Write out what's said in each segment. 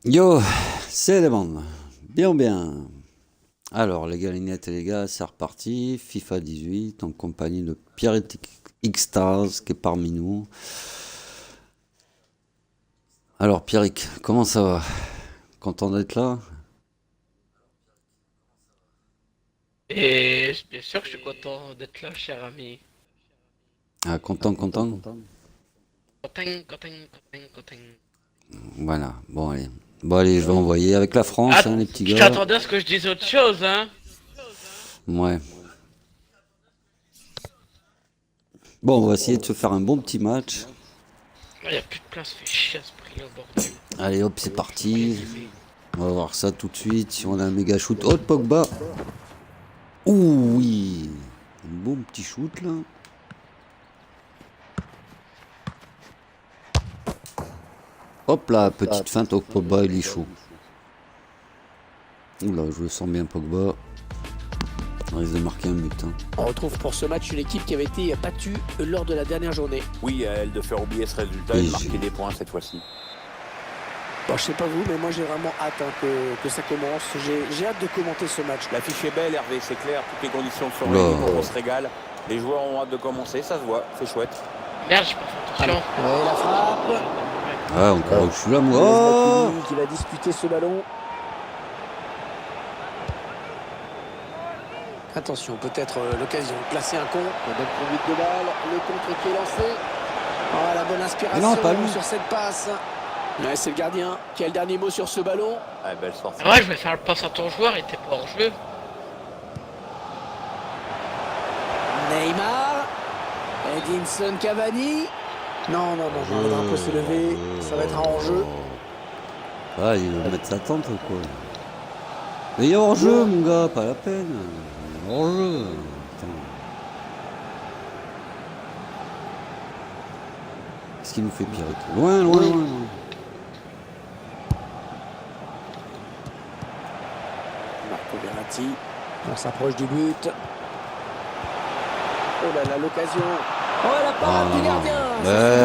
Yo, c'est les bandes. Bien ou bien. Alors, les galinettes et les gars, c'est reparti. FIFA 18 en compagnie de Pierre X-Stars qui est parmi nous. Alors, Pierrick, comment ça va? Content d'être là? Et bien sûr que je suis content d'être là, cher ami. Ah, content, content? Content, content, content, content. Voilà, bon, allez. Bon, allez, je vais envoyer avec la France, Ah, hein, les petits je gars. t'attendais à ce que je dise autre chose, hein? Ouais. Bon, on va essayer de se faire un bon petit match. Il n'y a plus de place, fait chier à ce prix-là, bordel. Allez, hop, c'est Pas les parti. aimer. On va voir ça tout de suite. Si on a un méga shoot. Oh, Pogba. Ouh, oui. Un bon petit shoot, là. Hop là, petite feinte au Pogba, il est chaud. Oula, je le sens bien, Pogba. On risque de marquer un but. Hein. On retrouve pour ce match une équipe qui avait été battue lors de la dernière journée. Oui, à elle de faire oublier ce résultat et de marquer des points cette fois-ci. Bon, je sais pas vous, mais moi j'ai vraiment hâte que ça commence. J'ai hâte de commenter ce match. L'affiche est belle, Hervé, c'est clair. Toutes les conditions sont Oula. réunies pour qu'on se régale. Les joueurs ont hâte de commencer, ça se voit, c'est chouette. Merde, j'ai pas fait attention. Ouais, la frappe. Ah, encore je suis là, moi. Oh, Oh qui va disputer ce ballon. Attention, peut-être l'occasion de placer un contre. La bonne conduite de balle, le contre qui est lancé. Oh, la bonne inspiration non, pas lui. sur cette passe. Ouais, c'est le gardien qui a le dernier mot sur ce ballon. Ah, belle sortie. Ah ouais, je vais faire le passe à ton joueur, il était pas hors jeu. Neymar. Edinson Cavani. Non, non, non, non, le drapeau s'est levé. Ça va être un hors-jeu. Ah, il va mettre sa tente, quoi. Mais il est hors jeu, mon gars, pas la peine. Hors jeu. Qu'est-ce qu'il nous fait, Pierre? Loin, loin, loin, loin. Marco Verratti. On s'approche du but. Oh là là, l'occasion. Oh, la parade du gardien.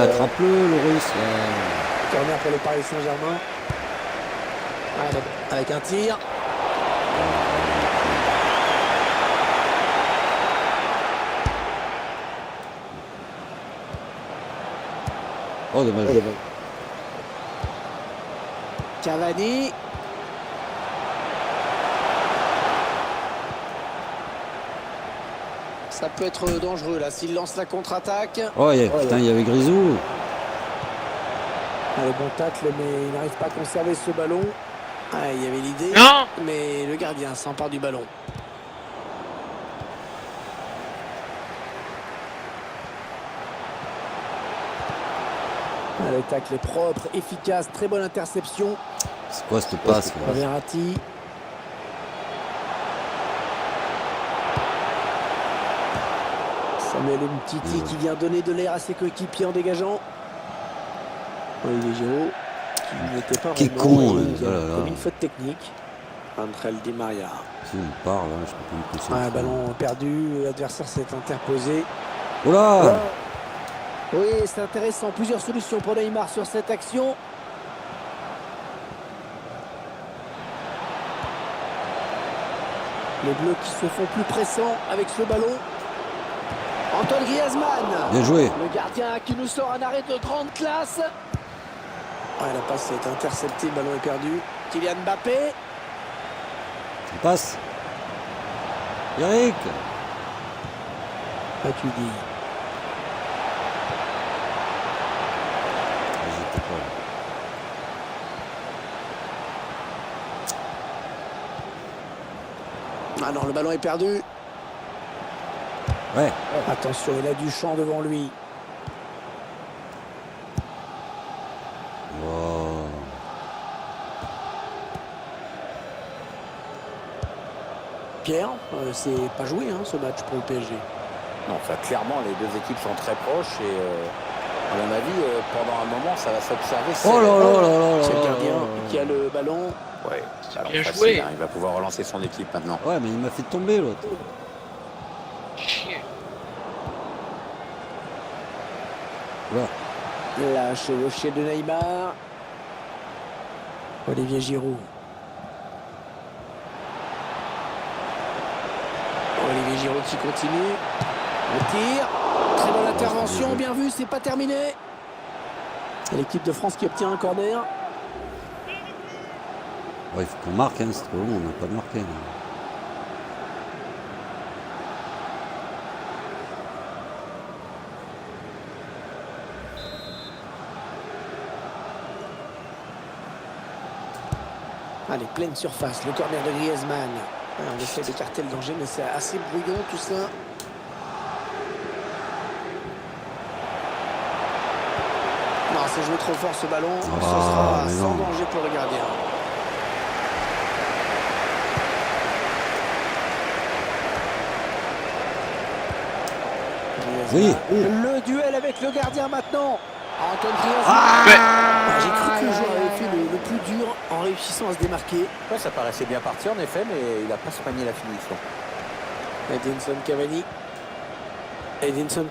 Attrape-le, le russe. Là. Corner pour le Paris Saint-Germain. Avec un tir. Oh, dommage. Cavani. Ça peut être dangereux là s'il lance la contre-attaque. Oh, putain, il y avait Grisou. Le bon tacle, mais il n'arrive pas à conserver ce ballon. Ah, il y avait l'idée, Non! mais le gardien s'empare du ballon. Ah, le tacle est propre, efficace, très bonne interception. C'est quoi cette passe, là? Verratti. Samuel Umtiti qui vient donner de l'air à ses coéquipiers en dégageant. Olivier Giroud qui n'était pas Qui est vraiment con, qui a oh là là. commis une faute technique. André Di Maria. Si on part, là, je peux pas me concentrer. Un ballon perdu, l'adversaire s'est interposé. Oh là. Oui, c'est intéressant. Plusieurs solutions pour Neymar sur cette action. Les Bleus qui se font plus pressants avec ce ballon. Antoine Griezmann. Bien joué. Le gardien qui nous sort un arrêt de grande classe. Ouais, la passe est interceptée, le ballon est perdu. Kylian Mbappé. On passe. Eric. Matuidi. J'étais pas là. Ah non, le ballon est perdu. Ouais. Attention, il a du champ devant lui. Wow. Pierre, c'est pas joué hein, ce match pour le PSG. Non, enfin, clairement, les deux équipes sont très proches et, à mon avis, pendant un moment, ça va s'observer. Oh là là là là C'est le là gardien là. qui a le ballon. Ouais, alors bien facile, joué. hein, il va pouvoir relancer son équipe maintenant. Ouais, mais il m'a fait tomber, l'autre. Chier. Là. La chevauchée de Neymar. Olivier Giroud. Olivier Giroud qui continue. Le tir. Très bonne intervention. Bien vu, c'est pas terminé. L'équipe de France qui obtient un corner. Ouais, il faut qu'on marque, hein, c'est trop long, on n'a pas de marqué. Là. Allez, pleine surface, le corner de Griezmann. On essaie d'écarter le danger, mais c'est assez brouillon tout ça. Non, c'est joué trop fort ce ballon. Ce sera sans danger pour le gardien. Oui. Le duel avec le gardien maintenant. Antoine Griezmann. J'ai cru que le joueur avait fait le plus dur en réussissant à se démarquer. Ouais, ça paraissait bien parti en effet, mais il n'a pas soigné la finition. Edinson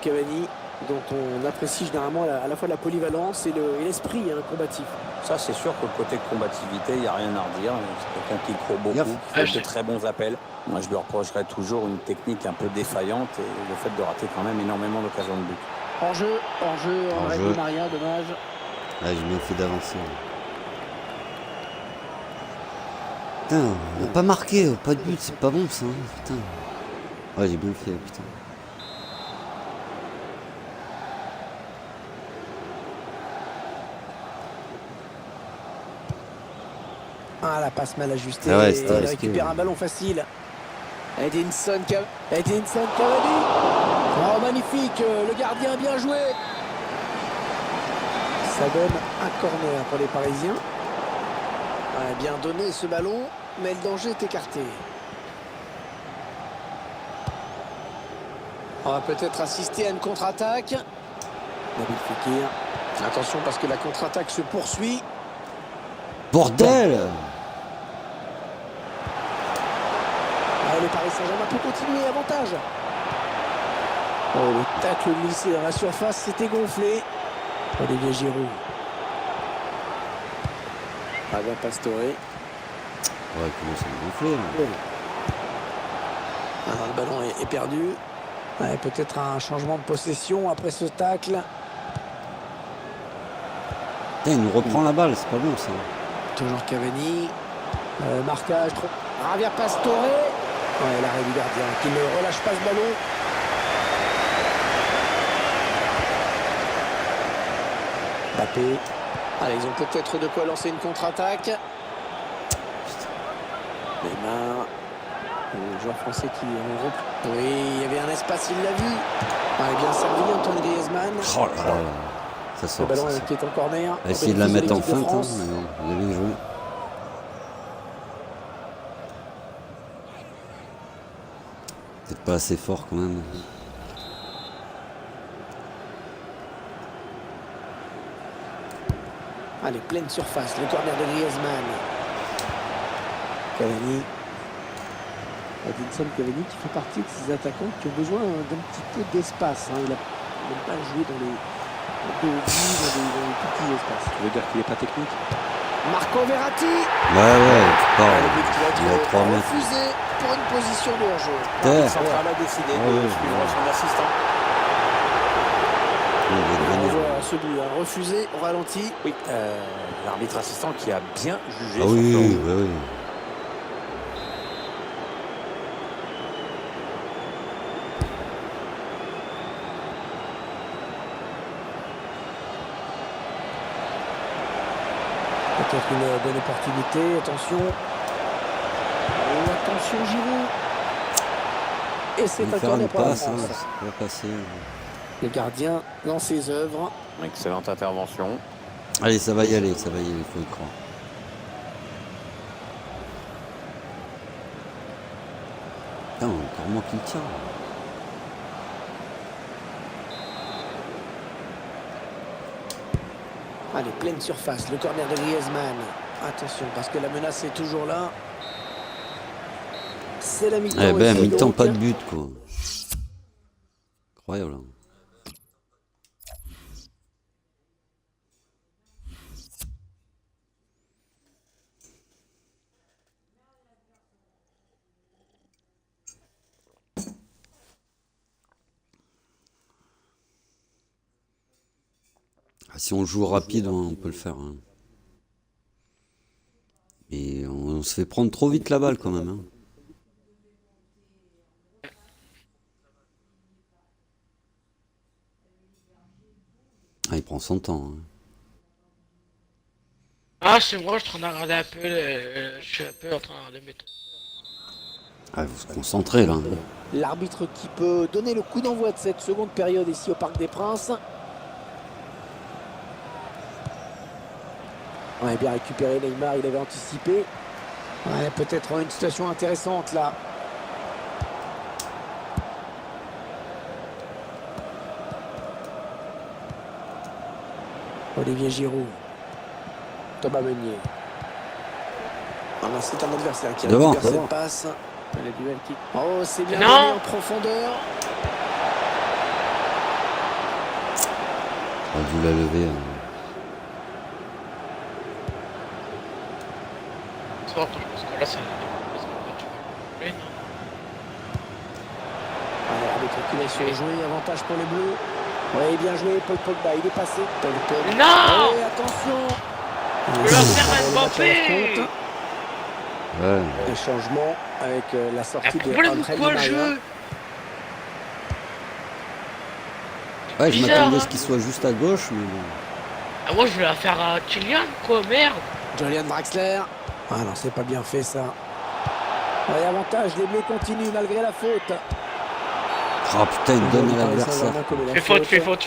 Cavani, dont on apprécie généralement à la fois la polyvalence et l'esprit combatif. Ça, c'est sûr que le côté combativité, il n'y a rien à redire. C'est quelqu'un qui court beaucoup, qui fait de très bons appels. Moi, je lui reprocherais toujours une technique un peu défaillante et le fait de rater quand même énormément d'occasions de but. Hors-jeu, en règle Maria, dommage. Ouais, j'ai bien fait d'avancer. Putain, on n'a pas marqué, pas de but, c'est pas bon ça. Hein, putain. Ouais, j'ai bien fait, putain. Ah, la passe mal ajustée. Ah ouais, il récupère un ballon facile. Edinson Cavani. Oh, magnifique. Le gardien bien joué. Ça donne un corner pour les Parisiens. Ouais, bien donné ce ballon, mais le danger est écarté. On va peut-être assister à une contre-attaque. Nabil Fekir. Attention parce que la contre-attaque se poursuit. Bordel! Allez, le Paris Saint-Germain peut continuer, avantage. Oh, le tacle glissé dans la surface, c'était gonflé. Olivier Giroud. Fabien Pastore. Ouais, comment ça me gonfler là. Alors, le ballon est perdu. Ouais, peut-être un changement de possession après ce tacle. Putain, il nous reprend la balle, c'est pas bon ça. Toujours Cavani. Marquage trop. Javier Pastore. Ouais, l'arrêt du gardien qui ne relâche pas ce ballon. Mbappé. Allez, ils ont peut-être de quoi lancer une contre-attaque. Neymar. Le joueur français qui ont repris. Oui, il y avait un espace, il l'a vu. Ouais, bien servi, Antoine Griezmann. Oh là là. Ça Le sort. ballon Ça sort. qui est en corner. On va essayer de la mettre en l'équipe de feinte, hein, France. mais non, il a bien joué. Peut-être pas assez fort quand même. Allez, pleine surface, le corner de Griezmann. Cavani. Edinson Cavani qui fait partie de ces attaquants qui ont besoin d'un petit peu d'espace. Il n'a même pas joué dans les petits espaces. Tu veux dire qu'il n'est pas technique? Marco Verratti. Ouais, tu parles. Le but qui va Il est à 3 être mètres. refusé pour une position de hors-jeu. Terre. Central a décidé de suivre son assistant. On voit ce but refusé au ralenti. Oui, l'arbitre assistant qui a bien jugé. Ah sur oui, ce- bah oui. Peut-être une bonne opportunité. Attention. Oh, attention Giroud. Et c'est Il un va faire corner une pour la passe, hein, France. ça va passer. Le gardien dans ses œuvres. Excellente intervention. Allez, ça va y aller, il faut y croire. Putain, encore moi qui le tiens. Allez, pleine surface, le corner de Griezmann. Attention, parce que la menace est toujours là. C'est la mi-temps. Eh ben, ici, mi-temps, donc. pas de but, quoi. Incroyable. Hein. Si on joue rapide, on peut le faire. Hein. Mais on se fait prendre trop vite la balle quand même. Hein. Ah, il prend son temps. Hein. Ah, c'est moi, je suis en train de regarder un peu, je suis un peu en train de mettre. Ah, vous vous concentrez là. L'arbitre qui peut donner le coup d'envoi de cette seconde période ici au Parc des Princes. On a bien récupéré Neymar, il avait anticipé. Ouais, peut-être une situation intéressante là. Olivier Giroud. Thomas Meunier. Ah non, c'est un adversaire qui récupère cette passe. Le duel qui... Oh, c'est bien donné en profondeur. On a dû la lever. Hein. Je pense que là, c'est... L'arbitre qui laisse jouer, avantage pour les Bleus. Oui, bien joué, Paul Pogba, il est passé. Non, oui, attention. je vais faire Mbappé. Ouais. Un changement avec la sortie de André Di quoi le Maria. jeu? Ouais, je Bizarre, m'attendais à hein. ce qu'il soit juste à gauche, mais bon. Ah, moi, je vais la faire à Kylian, quoi, merde. Julian Draxler. Ah non, c'est pas bien fait ça. Ouais, avantage, les Bleus continuent malgré la faute. Ah putain, il donne à l'adversaire. Fais faute.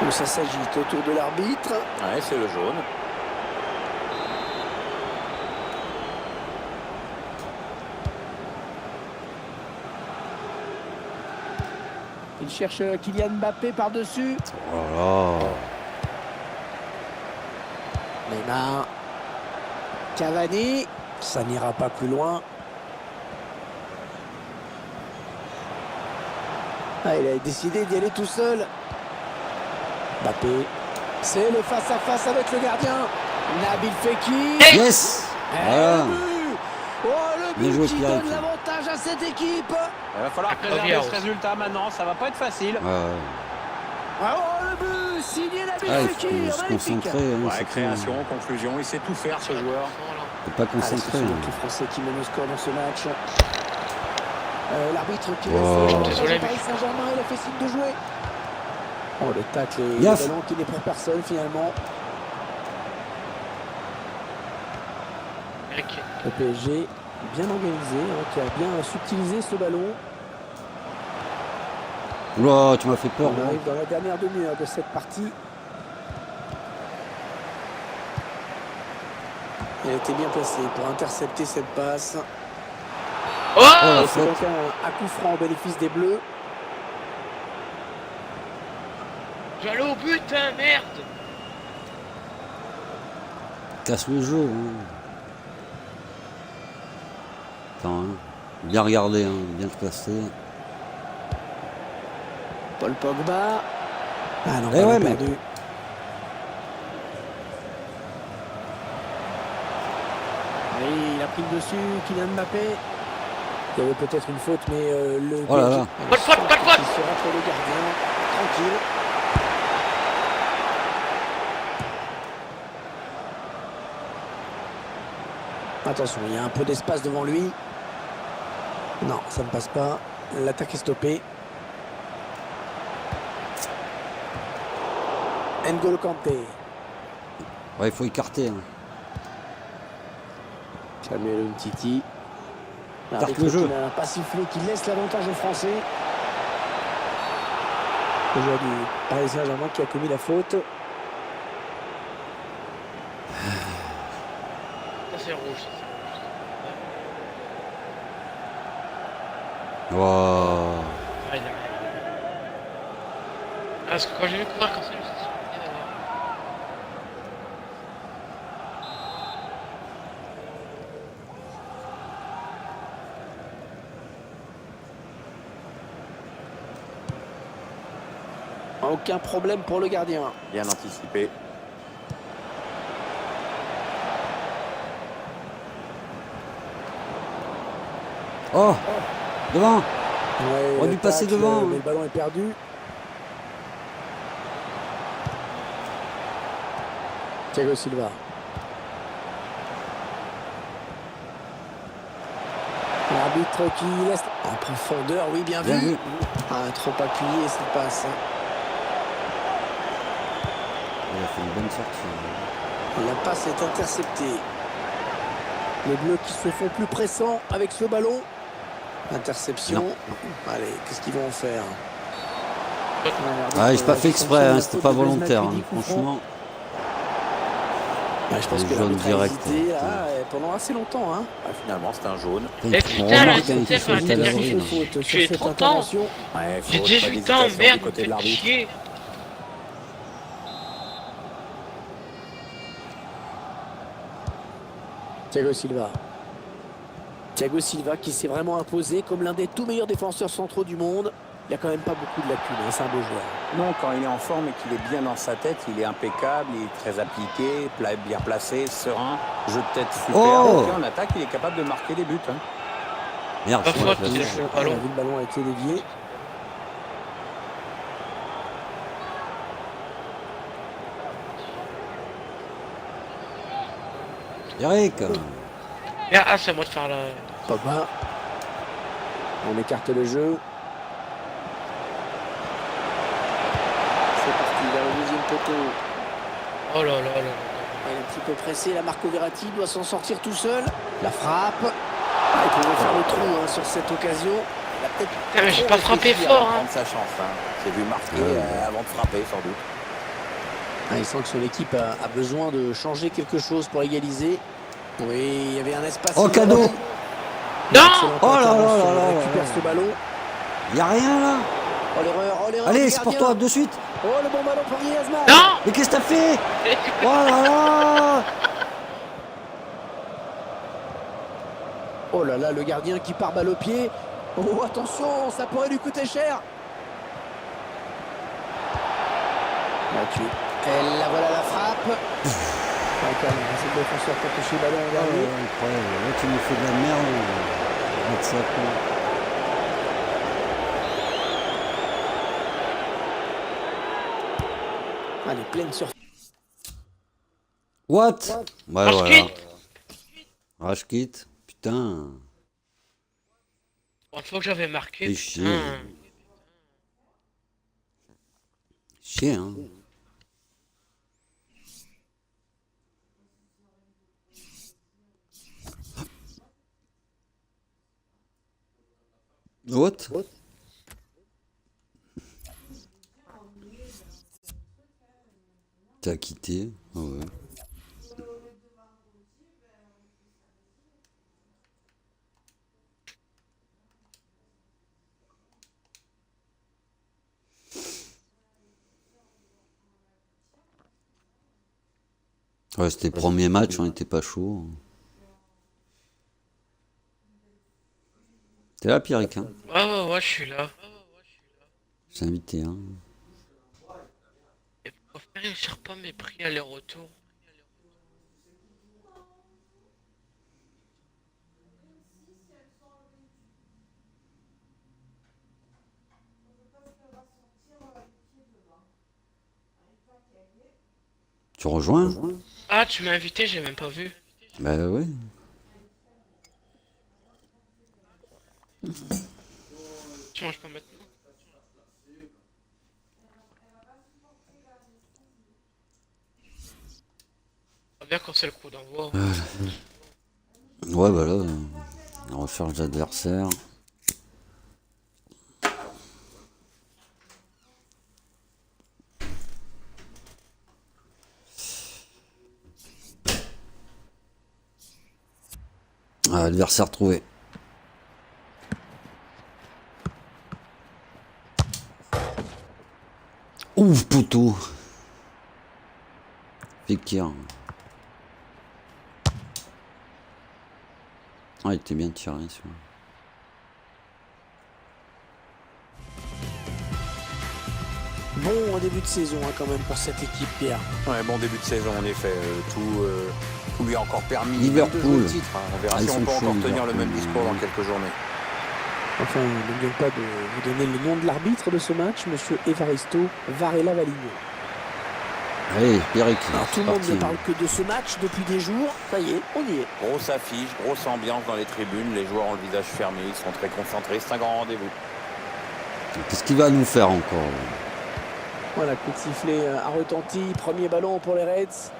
Où ça s'agite autour de l'arbitre. Ouais, c'est le jaune. Il cherche Kylian Mbappé par-dessus. Oh Neymar. Cavani. Ça n'ira pas plus loin. Ah, il a décidé d'y aller tout seul. Mbappé. C'est le face-à-face avec le gardien. Nabil Fekir. yes. Voilà. Oh, le Bien but joué, qui Pierre. donne l'avantage à cette équipe. Il va falloir préserver ce résultat maintenant, ça va pas être facile. Ouais. Oh, le but signé Nabil Ah, il Fekir. faut se Magnifique. concentrer. Hein, Ouais, c'est création, conclusion, il sait tout faire ce joueur. faut pas concentrer. C'est Hein. le Français qui mène au score dans ce match. L'arbitre qui Oh. laisse Désolé, Paris Saint-Germain, il a fait signe de jouer. Oh, le tacle et le Gaffe. ballon qui n'est pour personne finalement. Le PSG bien organisé, hein, qui a bien subtilisé ce ballon. Oula, tu m'as fait peur. On arrive dans la dernière demi-heure de cette partie. Il a été bien placé pour intercepter cette passe. Oh, la C'est faute. donc un coup franc au bénéfice des Bleus. j'allais au but, hein, merde. Casse le jeu. Hein. Attends, hein. Bien regardé, hein. Bien placé. Paul Pogba. Ah non, Eh ballon ouais, mais- perdu. Oui, il a pris le dessus, Kylian Mbappé. Il y avait peut-être une faute, mais le Oh là là. Pas de faute. Il sera pour le gardien. Tranquille. Attention, il y a un peu d'espace devant lui. Non, ça ne passe pas. L'attaque est stoppée. N'Golo Kanté. Ouais, il faut écarter. Hein. Samuel Umtiti. Carte le jeu. Qui n'a pas sifflé, qui laisse l'avantage aux Français. Le joueur du Paris Saint-Germain qui a commis la faute. Ça, c'est rouge. Wow. Ouais, derrière. Ah, parce que quand j'ai vu courir comme ça, je me suis dit, derrière. Aucun problème pour le gardien. Bien anticipé. Oh, devant. Ouais, On aurait dû le passer tacle, devant. mais le ballon est perdu. Thiago Silva. L'arbitre qui laisse en profondeur, oui, bien vu. Ah, trop appuyé, ça passe. Il a fait une bonne sortie. La passe est interceptée. Les Bleus qui se font plus pressants avec ce ballon. Interception. Non. Allez, qu'est-ce qu'ils vont en faire? Ah, j'ai pas fait exprès, hein, c'était pas volontaire. Hein, franchement. Ouais, je pense Les que jaunes l'arbitre a directs. hésité là, pendant assez longtemps. Hein. Ah, finalement, c'était un jaune. Et On putain, là, remarque, hein, c'est qu'il faut être à l'abri, là. Faute J'ai sur cette 30 ans. intervention. Ouais, J'ai faute, 18 pas ans, d'hésitation merde, du côté de faites l'arbitre. chier. Thiago Silva. Thiago Silva qui s'est vraiment imposé comme l'un des tout meilleurs défenseurs centraux du monde. Il n'a quand même pas beaucoup de lacunes, hein, c'est un beau joueur. Non, quand il est en forme et qu'il est bien dans sa tête, il est impeccable, il est très appliqué, bien placé, serein, jeu de tête super. Oh, et en attaque, il est capable de marquer des buts. Hein. merde, Pas c'est moi faute, qui l'ai c'est fait. le On a ballon. vu le ballon a été dévié. Eric. Ah, c'est à moi de faire la... Pogba. On écarte le jeu. C'est parti vers le deuxième poteau. Oh là là là là. Il est un petit peu pressé. La Marco Verratti doit s'en sortir tout seul. La frappe. Ah, il pouvait faire le trou hein, sur cette occasion. Il a peut-être. Putain, mais j'ai pas frappé Il fort, va hein. prendre sa chance. Hein. J'ai vu marquer avant de frapper, sans doute. Ah, il sent que son équipe a besoin de changer quelque chose pour égaliser. Oui, il y avait un espace. Oh, cadeau. Non. Oh là là là là Il là récupère là. ce ballon. Y a rien là. Oh l'erreur, oh l'erreur. Allez, du c'est pour gardien. toi, de suite. Oh le bon ballon pour Griezmann. Non. Mais qu'est-ce que t'as fait? Oh là là. Oh là là, le gardien qui part balle au pied. Oh attention, ça pourrait lui coûter cher. Mathieu. Et là voilà la frappe. Ouais, quand même, c'est le défenseur qui a touché le ballon en Oh, dernier. incroyable. Là, tu me fais de la merde. Arrête ça, quoi. Allez, pleine surface. What? Ouais, Rashkit. voilà. Rashkit. Putain. Une fois que j'avais marqué, Fais chier. putain. Chier, hein. What? T'as quitté? Ah ouais. Ouais, c'était le premier match, on n'était pas chaud. T'es là, Pierrick, hein? Ouais, je suis là. Je t'ai invité, hein? Et pourquoi faire, il sert pas mes prix aller-retour? Tu rejoins? Ah, tu m'as invité, j'ai même pas vu. Bah ouais. Tu manges pas maintenant? On va bien quand c'est le coup d'envoi. Ouais, bah là, on recherche l'adversaire. Ah, adversaire trouvé. Ouf, poteau. Fekir. Ah, il était bien tiré, celui-là. Bon début de saison hein, quand même pour cette équipe, Pierre. Ouais, bon début de saison, en effet. Tout lui a encore permis Liverpool. de jouer le titre. Hein. On verra Ah, si ils on sont peut encore chauds, tenir le même Liverpool. discours dans quelques journées. Enfin, n'oublions pas de vous donner le nom de l'arbitre de ce match, monsieur Evaristo Varela Valigno. Allez, Pierrick. Alors, tout le monde parti, ne hein. parle que de ce match depuis des jours. Ça y est, on y est. Grosse affiche, grosse ambiance dans les tribunes. Les joueurs ont le visage fermé, ils sont très concentrés. C'est un grand rendez-vous. Qu'est-ce qu'il va nous faire encore? Voilà, coup de sifflet a retenti. Premier ballon pour les Reds.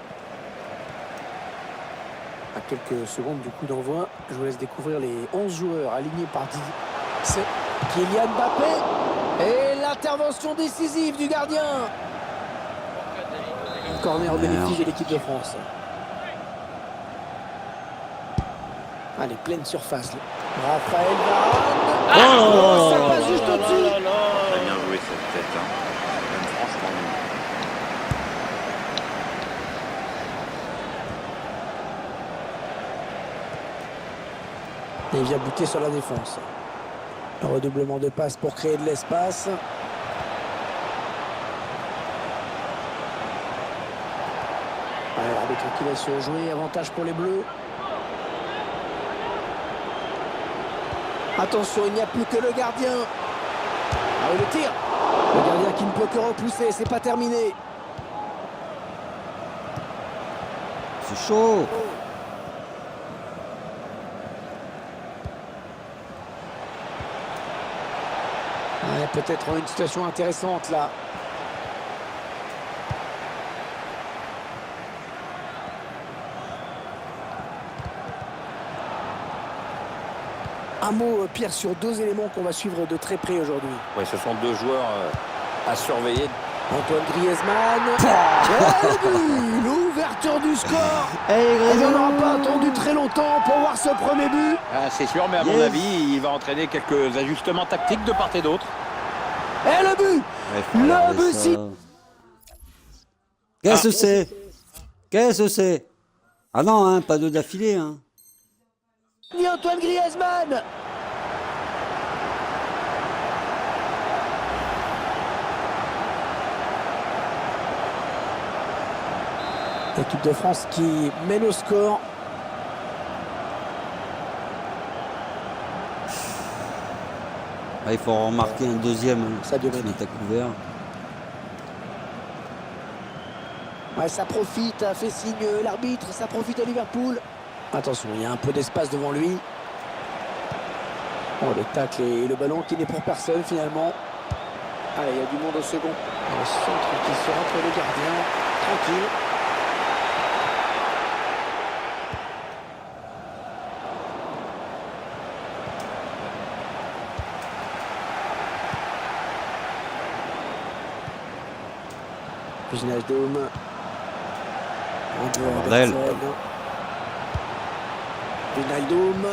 À quelques secondes du coup d'envoi, je vous laisse découvrir les 11 joueurs alignés par Didier. C'est Kylian Mbappé. Et l'intervention décisive du gardien. Corner au bénéfice de l'équipe de France. Allez, pleine surface. Raphaël Varane. Oh, ça passe juste au-dessus. Très bien joué cette tête. Hein. Même franchement. Et il vient buter sur la défense. Un redoublement de passes pour créer de l'espace. Allez, l'arbitre qui laisse jouer, avantage pour les Bleus. Attention, il n'y a plus que le gardien. Ah oui, le tir. Le gardien qui ne peut que repousser, c'est pas terminé. C'est chaud. Ouais, peut-être une situation intéressante là. Un mot, Pierre, sur deux éléments qu'on va suivre de très près aujourd'hui. Ouais, ce sont deux joueurs à surveiller. Antoine Griezmann. Et le but, l'ouverture du score. Et on n'aura pas attendu très longtemps pour voir ce premier but. Ah, c'est sûr, mais à mon avis, il va entraîner quelques ajustements tactiques de part et d'autre. Et le but. Ouais, faut Le regarder but, ça. si. Qu'est-ce que c'est? Qu'est-ce que c'est? Ah non, hein, pas deux d'affilée. Hein. Ni Antoine Griezmann. L'équipe de France qui mène au score. Ah, il faut en remarquer un deuxième. Hein, Sadio qui Mané. est à couvert. Ouais, ça profite, a fait signe l'arbitre, ça profite à Liverpool. Attention, il y a un peu d'espace devant lui. Oh, le tacle et le ballon qui n'est pour personne finalement. Allez, il y a du monde au second. Le centre qui sera pour le gardien. Tranquille. Wijnaldum. Bordel. Wijnaldum.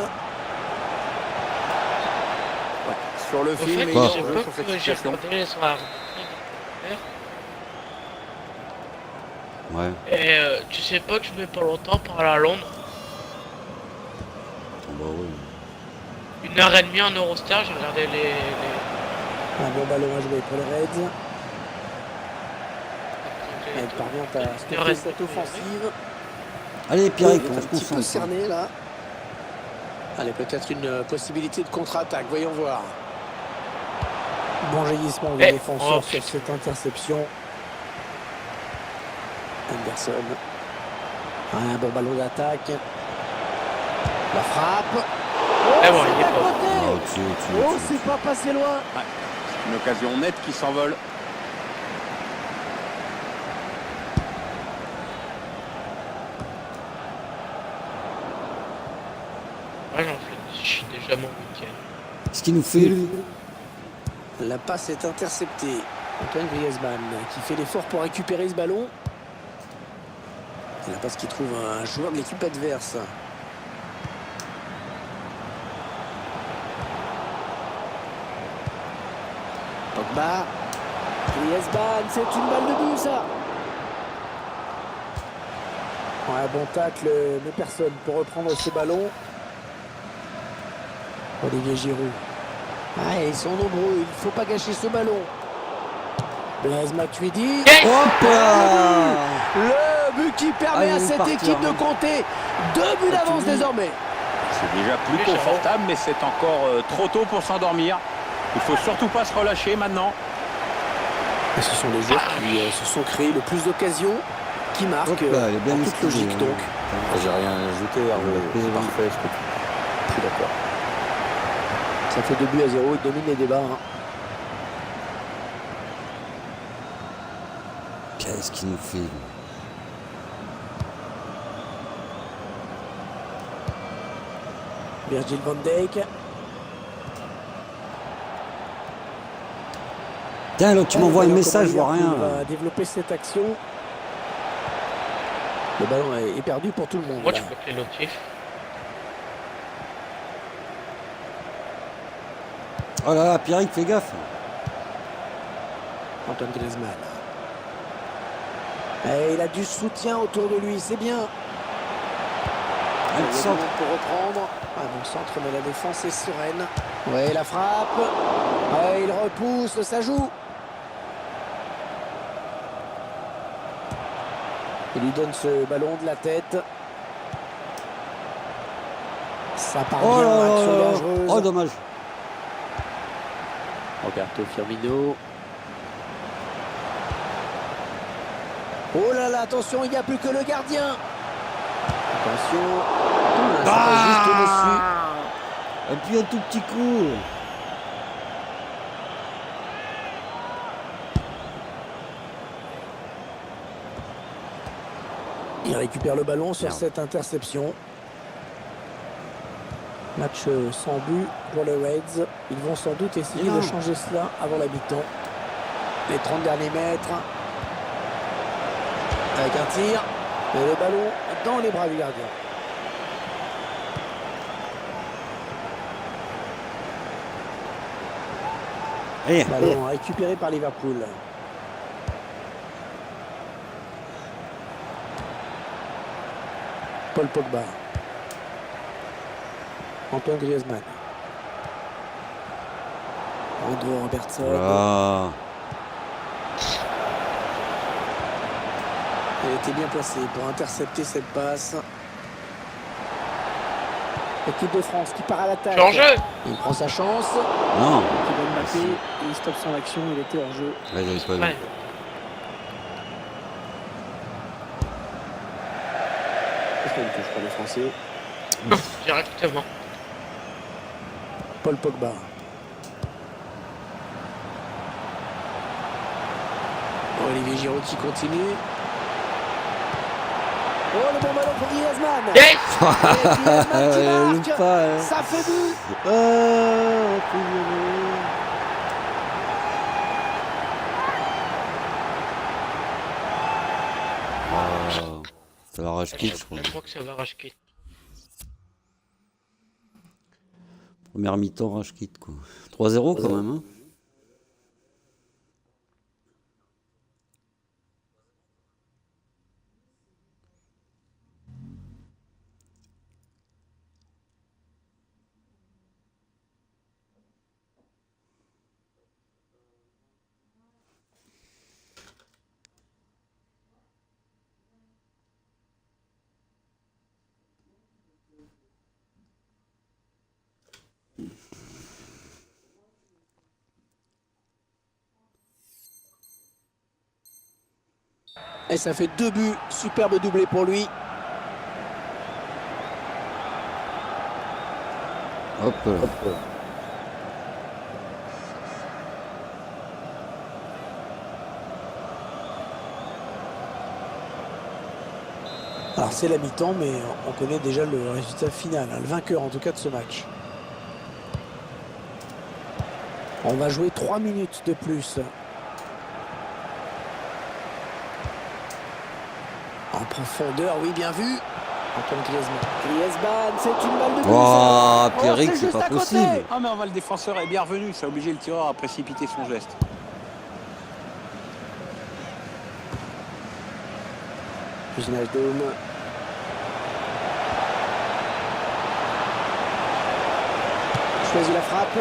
Sur le Au film, fait, et Quoi j'ai il pas sur cette que j'ai situation. regardé sur la Ouais. et tu sais pas que je mets pas longtemps pour aller à Londres. Oh, bah oui. 1h30 en Eurostar, j'ai regardé les... Un bon ballon à jouer pour les Reds. Elle parvient à stopper cette offensive. Allez, Pierrick, Il est on un se petit peu concentre. cerné là. Allez, peut-être une possibilité de contre-attaque, voyons voir. Bon jaillissement des défenseurs sur cette interception. Anderson. Un bon ballon d'attaque. La frappe. Eh bon, c'est il est à pas. côté. Oh, tu- Oh, c'est pas passé loin. Une occasion nette qui s'envole. Ouais, j'en fais, je suis déjà mon week-end. Qu'est-ce qu'il nous fait, lui? La passe est interceptée. Antoine Griezmann qui fait l'effort pour récupérer ce ballon. Et la passe qui trouve un joueur de l'équipe adverse. Pogba. Griezmann, c'est une balle de but ça. Ouais, bon tacle, mais personne pour reprendre ce ballon. Olivier Giroud. Ah, ils sont nombreux, il ne faut pas gâcher ce ballon. Blaise Matuidi. Hop là! Le but qui permet Ah, à il cette partira, équipe de hein. compter 2 buts d'avance désormais. C'est déjà plus Oui, confortable, mais c'est encore trop tôt pour s'endormir. Il faut surtout pas se relâcher maintenant. Et ce sont les joueurs qui se sont créés le plus d'occasions, qui marquent, Hop là, elle est bien en toute esquivée, logique hein. donc. J'ai rien ajouté, Hervé. C'est parfait ce que tu... Je suis d'accord. Ça fait 2-0, il domine les débats. Hein. Qu'est-ce qu'il nous fait, lui? Virgil van Dijk. Tiens, là, tu m'envoies un Voyons message, je comment vois Liverpool rien. va développer cette action. Le ballon est perdu pour tout le monde. Moi, là. tu bloques les notifs. Oh là là, Pierrick, fais gaffe. Antoine Griezmann. Et il a du soutien autour de lui, c'est bien. Un Il y a du centre. monde pour reprendre. Un bon centre, mais la défense est sereine. Ouais, la frappe. Ouais, il repousse, ça joue. Il lui donne ce ballon de la tête. Ça part Oh bien, là action là là. dangereuse. Oh, dommage. Roberto Firmino. Oh là là, attention, il n'y a plus que le gardien. Attention. Ça passe juste au-dessus. Et puis un tout petit coup. Il récupère le ballon sur Merde. cette interception. Match sans but pour les Reds. Ils vont sans doute essayer Non. de changer cela avant la mi-temps. Les 30 derniers mètres. Avec un tir. Et le ballon dans les bras du gardien. Allez, Ballon récupéré par Liverpool. Paul Pogba. Antoine Griezmann. Andrew Robertson. voilà. Elle était bien placée pour intercepter cette passe. L'équipe de France qui part à l'attaque. Je suis en jeu. Il prend sa chance. Non. Kylian Mbappé, et il stoppe son action. Il était hors jeu. Ouais, j'avais pas vu. Ouais. Est-ce qu'il touche pas les Français? Directement. Paul Pogba. Olivier Giroud qui continue. Oh, le bon ballon pour Griezmann. Yes. Et Griezmann qui Loupe marque. pas, hein. Ça fait but. Ah, plus violent. Ah, c'est la rage quitte, je crois. Je crois que ça va racheter. Première mi-temps, rage quitte, quoi. 3-0 quand même, hein. Et ça fait 2 buts. Superbe doublé pour lui. Hop là. Alors c'est la mi-temps, mais on connaît déjà le résultat final, hein, le vainqueur en tout cas de ce match. On va jouer 3 minutes de plus. En profondeur, oui, bien vu. Antoine Griezmann. Griezmann, c'est une balle de but. Waouh, Oh, Pierrick, c'est juste pas à côté. possible. Ah mais le défenseur est bien revenu, ça a obligé le tireur à précipiter son geste. Wijnaldum. Choisit la frappe.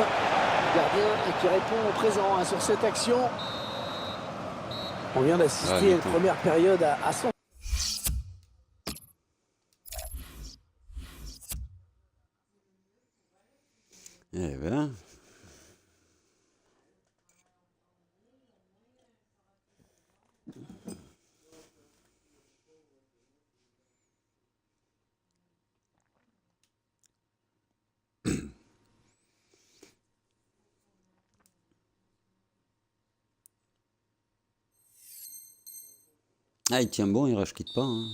Gardien qui répond au présent hein, sur cette action. On vient d'assister à une première période à 100. Eh ben. Ah, il tient bon, il rage quitte pas. Hein.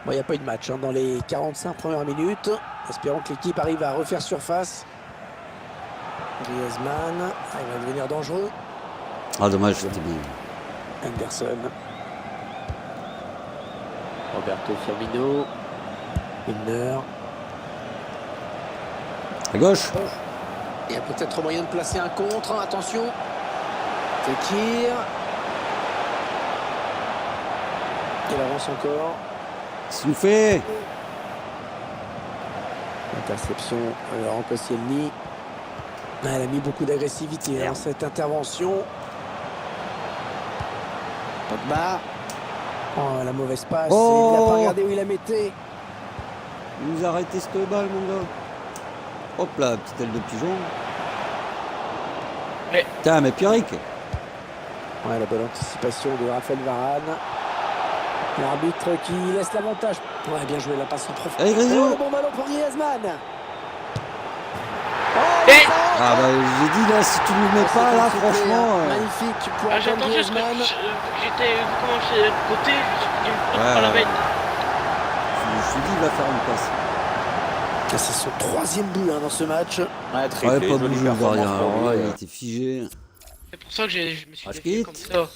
Bon, il n'y a pas eu de match hein, dans les 45 premières minutes. Espérons que l'équipe arrive à refaire surface. Griezmann, il va devenir dangereux. Ah, dommage, c'était bien. Anderson. Roberto Firmino. Milner. À gauche. Il y a peut-être moyen de placer un contre. Attention. Fekir. Il avance encore. Qu'est-ce qu'il nous fait? Interception de Laurent Koscielny. Elle a mis beaucoup d'agressivité dans cette intervention. Pogba. Oh, la mauvaise passe. Oh, il n'a pas regardé où il la mettait. Il nous a arrêté cette balle, mon gars. Hop là, petite aile de pigeon. Mais... Putain, mais Pierrick. Ouais, la bonne anticipation de Raphaël Varane. L'arbitre qui laisse l'avantage. Ouais, bien joué, la passe en profondeur. Allez, Grisou. Oh, le bon ballon pour Griezmann. Ah bah j'ai dit là, si tu ne le mets pas là, franchement... Magnifique pour Ah, j'ai Antoine entendu ce que Griezmann. j'étais commencé de côté, je me suis dit, Ouais, pas la ouais. veille. Je me suis dit, il va faire une passe. Ah, c'est son 3e but dans ce match. Ouais, Ouais, triplé, pas jolie bougé, performance rien. pour lui, Alors là, il était figé. C'est pour ça que je me suis Rage défié quitte. comme ça.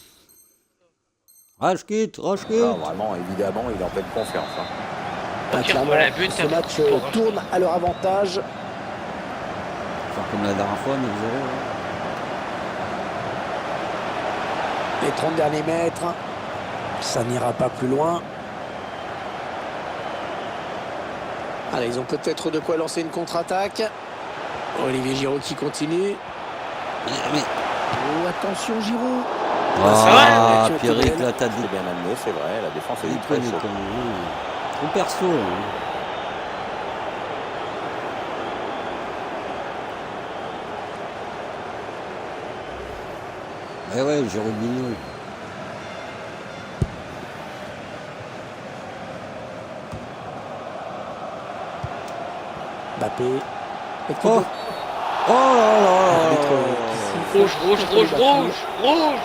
Rage quitte, rage quitte. Ah, vraiment, évidemment, il est en pleine confiance. Hein. Ah, Ok, clairement, voilà, but, ce ça match fait pour tourne à leur avantage. Faire comme la dernière fois, 9-0. Les 30 derniers mètres. Ça n'ira pas plus loin. Allez, ils ont peut-être de quoi lancer une contre-attaque. Olivier Giroud qui continue. Mais... Oh, attention Giroud. Ah, ouais, Pierrick, là, t'as C'est dit... bien amené, c'est vrai, la défense est Il très prenait chaude. comme... Trop perso, hein. Ouais, Giroud Mignon. Mbappé. Oh. Oh là là. Rouge, rouge, rouge, rouge, rouge.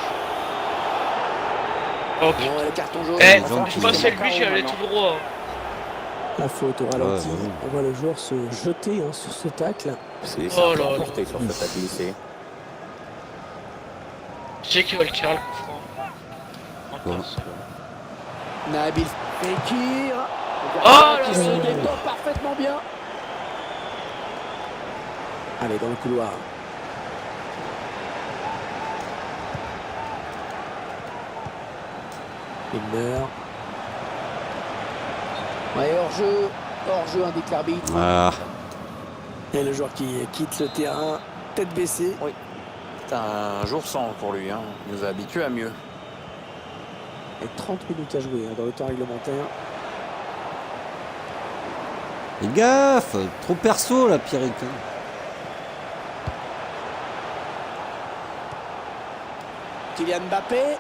Oh putain. Bon, le carton jaune. Eh, les gens je qui- passais lui, j'y allais tout droit. La faute au ralenti. Ouais, ouais. On voit le joueur se jeter sur ce tacle. C'est Oh un peu là là. emporté sur ce tacle glissé. Je sais qu'il va le tirer le coup franc. En Bon. passe. Nabil Fekir. Oh là Qui se là. détend parfaitement bien. Allez, dans le couloir. Milner. Ouais, hors-jeu indique l'arbitre. Ah, Et le joueur qui quitte le terrain, tête baissée. C'est un jour sans pour lui, hein. Il nous a habitués à mieux. Et 30 minutes à jouer dans le temps réglementaire. fais gaffe. Trop perso, là, Pierrick. Hein. Kylian Mbappé.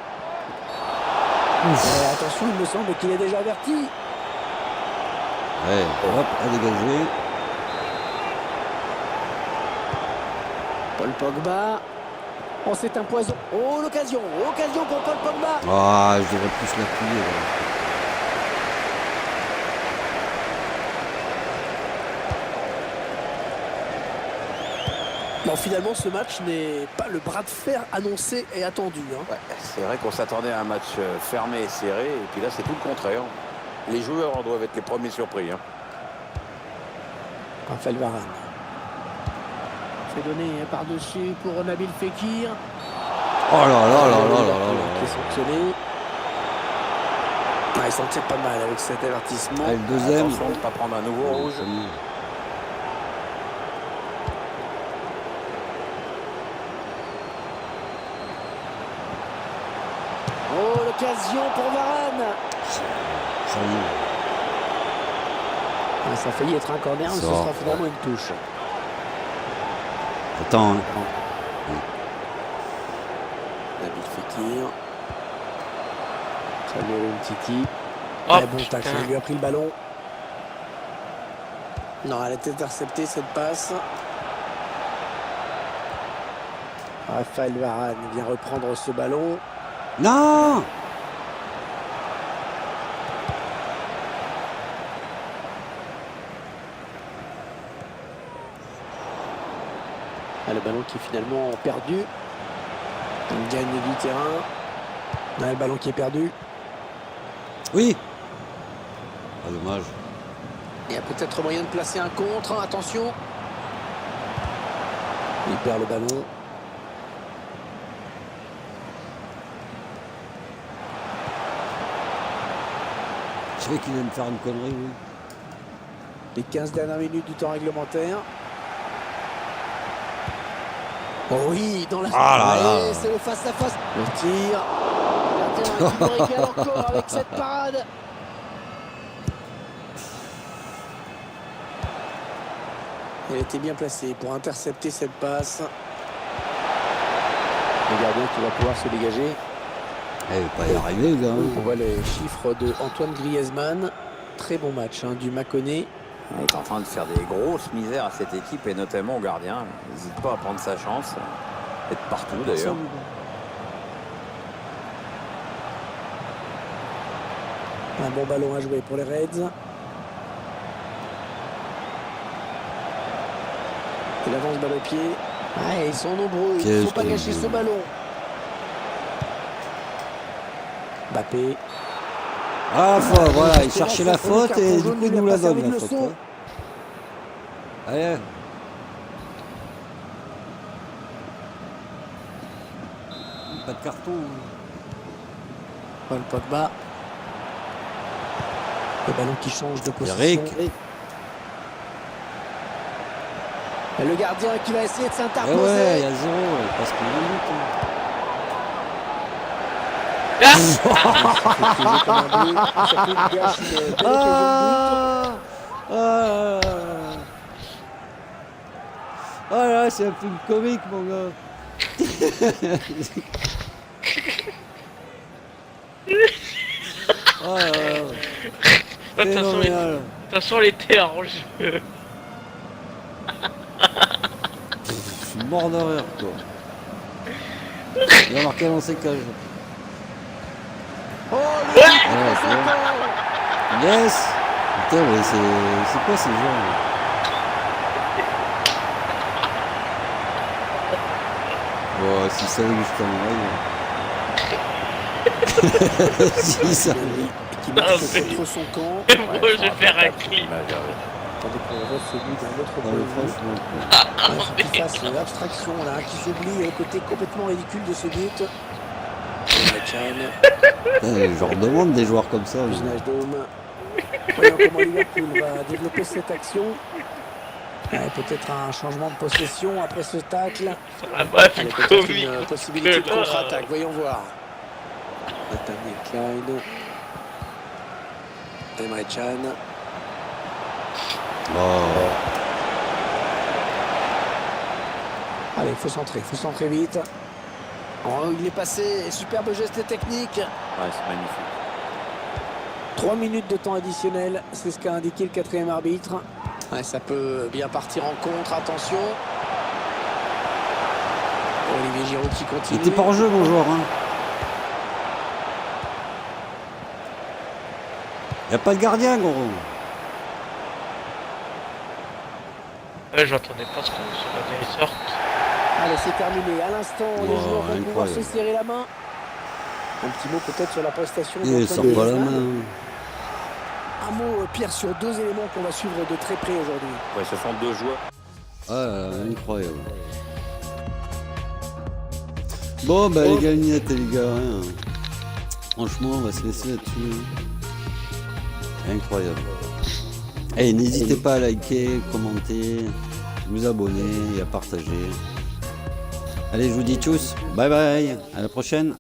Attention, il me semble qu'il est déjà averti. Ouais, hop, à dégager. Paul Pogba. Oh, c'est un poison. Oh, l'occasion pour Paul Pogba. Ah, je devrais plus l'appuyer, là. Bon, finalement, ce match n'est pas le bras de fer annoncé et attendu. Hein. Ouais, c'est vrai qu'on s'attendait à un match fermé et serré, et puis là c'est tout le contraire. Les joueurs doivent être les premiers surpris. Hein. Raphaël Varane. C'est donné par-dessus pour Nabil Fekir. Oh là là là là là là Qui est là. sanctionné. Ah, il s'en tire pas mal avec cet avertissement. Allez, le deuxième. Attention de ne pas prendre un nouveau rouge. Oh, l'occasion pour Varane. Ça y est. Ah, ça a failli être un corner, mais ce Ça. sera finalement une touche. Attends, hein. Nabil Fekir. Samuel Umtiti. Oh Très bon putain. tacle, il lui a pris le ballon. Non, elle a été interceptée cette passe. Raphaël Varane vient reprendre ce ballon. Non! Ah, le ballon qui est finalement perdu. On gagne du terrain. Ah, le ballon qui est perdu. Oui! Ah, dommage. Il y a peut-être moyen de placer un contre. Attention. Il perd le ballon. Je savais qu'il allait me faire une connerie, oui. Les 15 dernières minutes du temps réglementaire. Oh oui, dans la... Ah là là. Allez, c'est le face-à-face. Le tir. Le gardien qui me régale encore avec cette parade. Elle était bien placée pour intercepter cette passe. Le gardien qui va pouvoir se dégager. Il va pas y arriver, le gars. On voit les chiffres de Antoine Griezmann. Très bon match du Mâconnais. Il est en train de faire des grosses misères à cette équipe et notamment au gardien. Il n'hésite pas à prendre sa chance. Et de partout d'ailleurs. Un bon ballon à jouer pour les Reds. Il avance balle au pied. Ah, ils sont nombreux. Il ne faut pas gâcher ce ballon. Mbappé. Ah, voilà, il cherchait la faute et du coup, il nous la donne, la faute. Hein. Allez. Pas de carton. Paul Pogba. Le ballon qui change de position. Eric. Et le gardien qui va essayer de s'interposer. Ouais, il y a 0, parce qu'il est Ah là, c'est un film comique, mon gars. Oh là là. De toute façon, elle était en jeu. Je suis mort de rire, quoi. Il va marquer dans ses cages. Oh, yes. Putain, mais c'est quoi ces gens là? Oh, si ça veut juste en si ça. Qui marque contre son camp. Moi, je vais faire un clip. Attendez qu'on voit celui d'un autre point de vue. Qui fasse l'abstraction là, qui s'oublie le côté complètement ridicule de ce but. Je leur demande des joueurs comme ça. Ginage Dôme. Voyons comment Liverpool va développer cette action. Peut-être un changement de possession après ce tacle. Avec peut-être une possibilité de contre-attaque. Voyons voir. Nathaniel Klein. Emre Can. Allez, il faut centrer vite. Oh, il est passé, superbe geste technique. Ouais, c'est magnifique. 3 minutes de temps additionnel, c'est ce qu'a indiqué le 4e arbitre. Ouais, ça peut bien partir en contre, attention. Olivier Giroud qui continue. Il était pas en jeu, mon joueur. Hein. Il n'y a pas de gardien, gros. Ouais, j'entendais pas ce qu'on se sorte. Allez, c'est terminé. À l'instant, les joueurs vont pouvoir se serrer la main. Un petit mot peut-être sur la prestation. Il sort pas la main. Un mot, Pierre, sur 2 éléments qu'on va suivre de très près aujourd'hui. Ouais, ce sont 2 joueurs. Ah, incroyable. Bon, bah, les gagnettes, les gars. Hein. Franchement, on va se laisser là-dessus. Incroyable. Et n'hésitez pas à liker, commenter, vous abonner et à partager. Allez, je vous dis tchuss. Bye bye. À la prochaine.